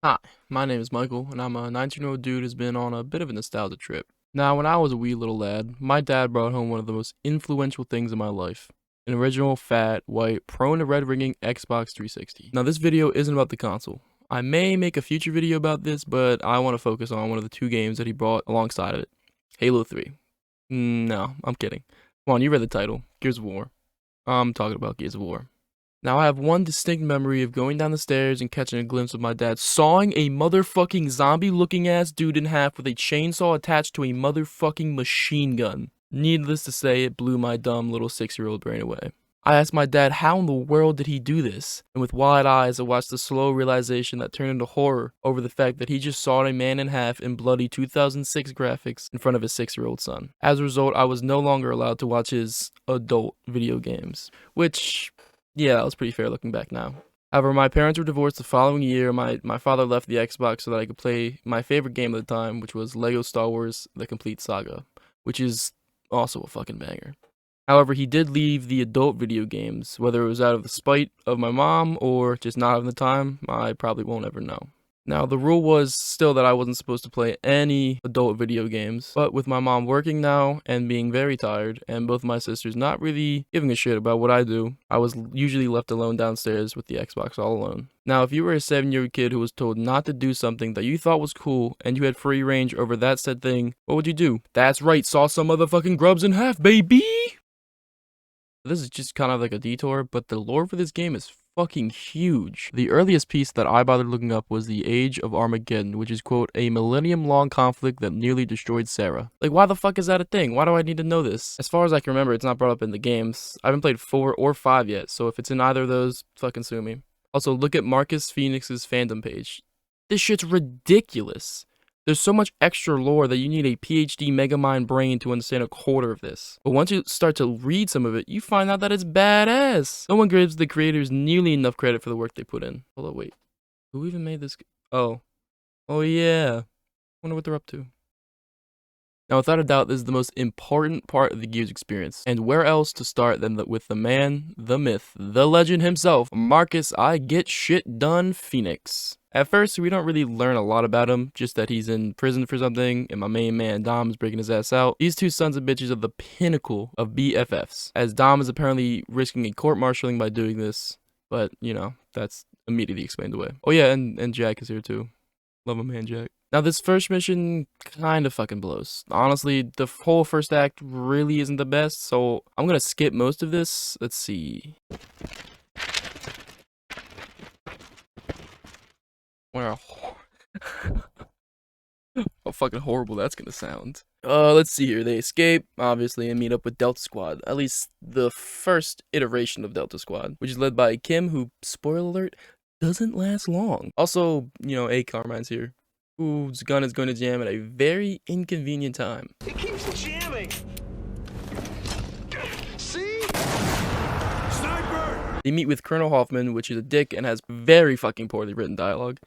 Hi, my name is Michael, and I'm a 19-year-old dude who's been on a bit of a nostalgia trip. Now, when I was a wee little lad, my dad brought home one of the most influential things in my life. An original, fat, white, prone to red ringing Xbox 360. Now, this video isn't about the console. I may make a future video about this, but I want to focus on one of the two games that he brought alongside of it. Halo 3. No, I'm kidding. Come on, you read the title. Gears of War. I'm talking about Gears of War. Now I have one distinct memory of going down the stairs and catching a glimpse of my dad sawing a motherfucking zombie looking ass dude in half with a chainsaw attached to a motherfucking machine gun. Needless to say, it blew my dumb little 6-year-old brain away. I asked my dad how in the world did he do this, and with wide eyes I watched the slow realization that turned into horror over the fact that he just sawed a man in half in bloody 2006 graphics in front of his 6-year-old son. As a result, I was no longer allowed to watch his adult video games, which, yeah, that was pretty fair looking back now. However, my parents were divorced the following year. My father left the Xbox so that I could play my favorite game at the time, which was LEGO Star Wars The Complete Saga, which is also a fucking banger. However, he did leave the adult video games, whether it was out of the spite of my mom or just not having the time, I probably won't ever know. Now, the rule was still that I wasn't supposed to play any adult video games, but with my mom working now and being very tired, and both my sisters not really giving a shit about what I do, I was usually left alone downstairs with the Xbox all alone. Now, if you were a 7-year-old kid who was told not to do something that you thought was cool, and you had free range over that said thing, what would you do? That's right, saw some motherfucking grubs in half, baby! This is just kind of like a detour, but the lore for this game is fucking huge. The earliest piece that I bothered looking up was the Age of Armageddon, which is, quote, a millennium-long conflict that nearly destroyed Sarah. Like, why the fuck is that a thing? Why do I need to know this? As far as I can remember, it's not brought up in the games. I haven't played 4 or 5 yet, so if it's in either of those, fucking sue me. Also, look at Marcus Phoenix's fandom page. This shit's ridiculous. There's so much extra lore that you need a PhD Megamind brain to understand a quarter of this. But once you start to read some of it, you find out that it's badass. No one gives the creators nearly enough credit for the work they put in. Hold on, wait. Who even made this? Oh. Oh yeah. Wonder what they're up to. Now, without a doubt, this is the most important part of the Gears experience. And where else to start than with the man, the myth, the legend himself, Marcus I Get Shit Done Phoenix. At first, we don't really learn a lot about him, just that he's in prison for something, and my main man Dom is breaking his ass out. These two sons of bitches are the pinnacle of BFFs, as Dom is apparently risking a court-martialing by doing this, but, you know, that's immediately explained away. Oh yeah, and Jack is here too. Love my man Jack. Now, this first mission kind of fucking blows. Honestly, the whole first act really isn't the best, so I'm gonna skip most of this. Let's see. Wow. How fucking horrible that's gonna sound. Let's see here. They escape, obviously, and meet up with Delta Squad. At least the first iteration of Delta Squad, which is led by Kim, who, spoiler alert, doesn't last long. Also, you know, A. Carmine's here, whose gun is going to jam at a very inconvenient time. It keeps jamming. See? Sniper! They meet with Colonel Hoffman, which is a dick and has very fucking poorly written dialogue.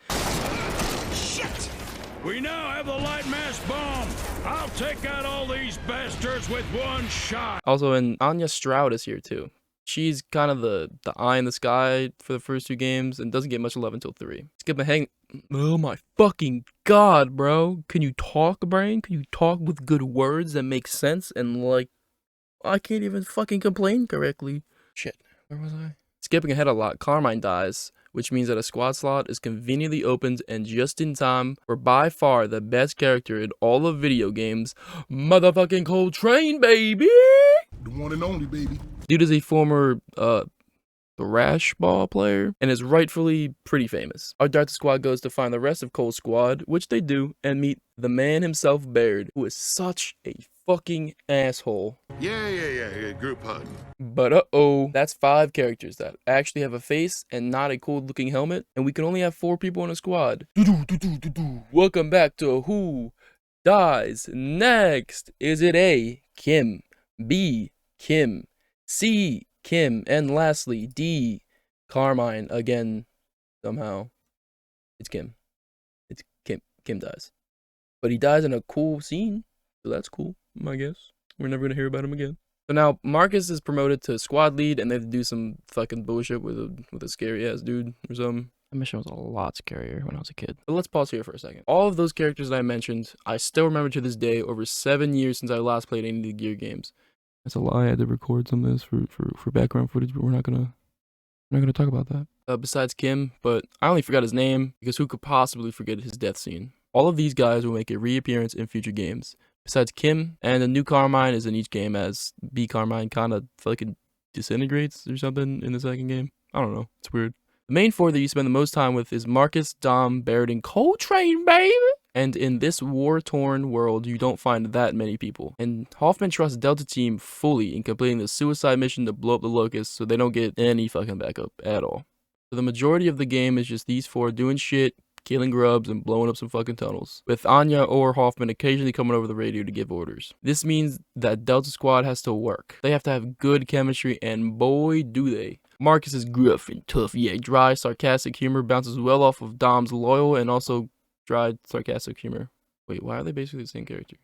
Shit! We now have the light mass bomb. I'll take out all these bastards with one shot. Also, and Anya Stroud is here too. She's kind of the eye in the sky for the first 2 games and doesn't get much love until 3. Skip ahead. Oh my fucking god, bro. Can you talk, brain? Can you talk with good words that make sense? And like, I can't even fucking complain correctly. Shit, where was I? Skipping ahead a lot, Carmine dies, which means that a squad slot is conveniently opened and just in time for by far the best character in all of video games, motherfucking Coltrane, baby! The one and only, baby. Dude is a former, thrash ball player and is rightfully pretty famous. Our Delta Squad goes to find the rest of Cole's squad, which they do, and meet the man himself, Baird, who is such a fucking asshole. Yeah, group hug. But uh-oh, that's 5 characters that actually have a face and not a cool looking helmet, and we can only have 4 people in a squad. Welcome back to Who Dies Next? Is it A, Kim, B, Kim, C, Kim, and lastly, D, Carmine again, somehow. It's Kim. It's Kim. Kim dies. But he dies in a cool scene, so that's cool, I guess. We're never gonna hear about him again. So now, Marcus is promoted to squad lead, and they have to do some fucking bullshit with a scary-ass dude or something. The mission was a lot scarier when I was a kid. But let's pause here for a second. All of those characters that I mentioned, I still remember to this day, over 7 years since I last played any of the Gear games. That's a lie. I had to record some of this for background footage, but we're not gonna talk about that. Besides Kim, but I only forgot his name because who could possibly forget his death scene? All of these guys will make a reappearance in future games. Besides Kim, and the new Carmine is in each game as B Carmine kind of fucking disintegrates or something in the second game. I don't know. It's weird. The main four that you spend the most time with is Marcus, Dom, Barrett, and Coltrane, baby! And in this war-torn world, you don't find that many people. And Hoffman trusts Delta Team fully in completing the suicide mission to blow up the Locust so they don't get any fucking backup at all. So the majority of the game is just these four doing shit, killing grubs, and blowing up some fucking tunnels, with Anya or Hoffman occasionally coming over the radio to give orders. This means that Delta Squad has to work. They have to have good chemistry, and boy do they. Marcus is gruff and tough, yet dry, sarcastic humor bounces well off of Dom's loyal and also dry, sarcastic humor. Wait, why are they basically the same character?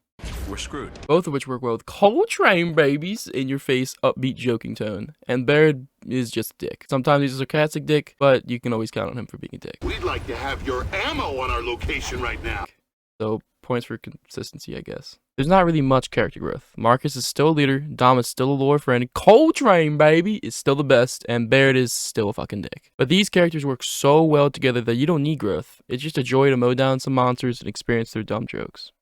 We're screwed. Both of which work well with Coltrane babies in your face, upbeat joking tone. And Barrett is just a dick. Sometimes he's a sarcastic dick, but you can always count on him for being a dick. We'd like to have your ammo on our location right now. So, points for consistency, I guess. There's not really much character growth. Marcus is still a leader, Dom is still a loyal friend, Coltrane, baby, is still the best, and Barrett is still a fucking dick. But these characters work so well together that you don't need growth. It's just a joy to mow down some monsters and experience their dumb jokes.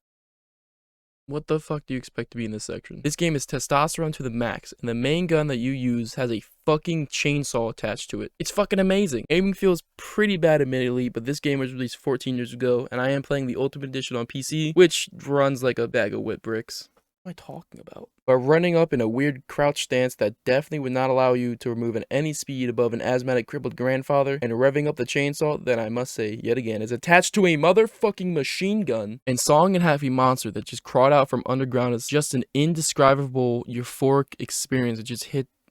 What the fuck do you expect to be in this section? This game is testosterone to the max, and the main gun that you use has a fucking chainsaw attached to it. It's fucking amazing. Aiming feels pretty bad admittedly, but this game was released 14 years ago, and I am playing the Ultimate Edition on PC, which runs like a bag of wet bricks. What am I talking about? But running up in a weird crouch stance that definitely would not allow you to remove at any speed above an asthmatic crippled grandfather, and revving up the chainsaw that I must say, yet again, is attached to a motherfucking machine gun, and sawing and half a monster that just crawled out from underground is just an indescribable euphoric experience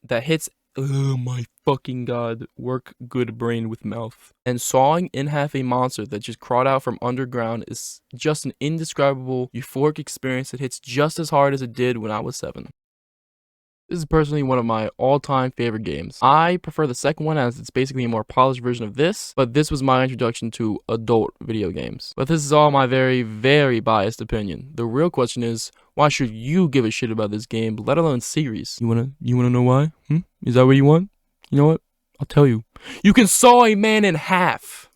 that hits oh my fucking god, work good brain with mouth. And sawing in half a monster that just crawled out from underground is just an indescribable euphoric experience that hits just as hard as it did when I was 7. This is personally one of my all-time favorite games. I prefer the second one as it's basically a more polished version of this, but this was my introduction to adult video games. But this is all my very, very biased opinion. The real question is, why should you give a shit about this game, let alone series? You wanna know why? Is that what you want? You know what? I'll tell you. You can saw a man in half!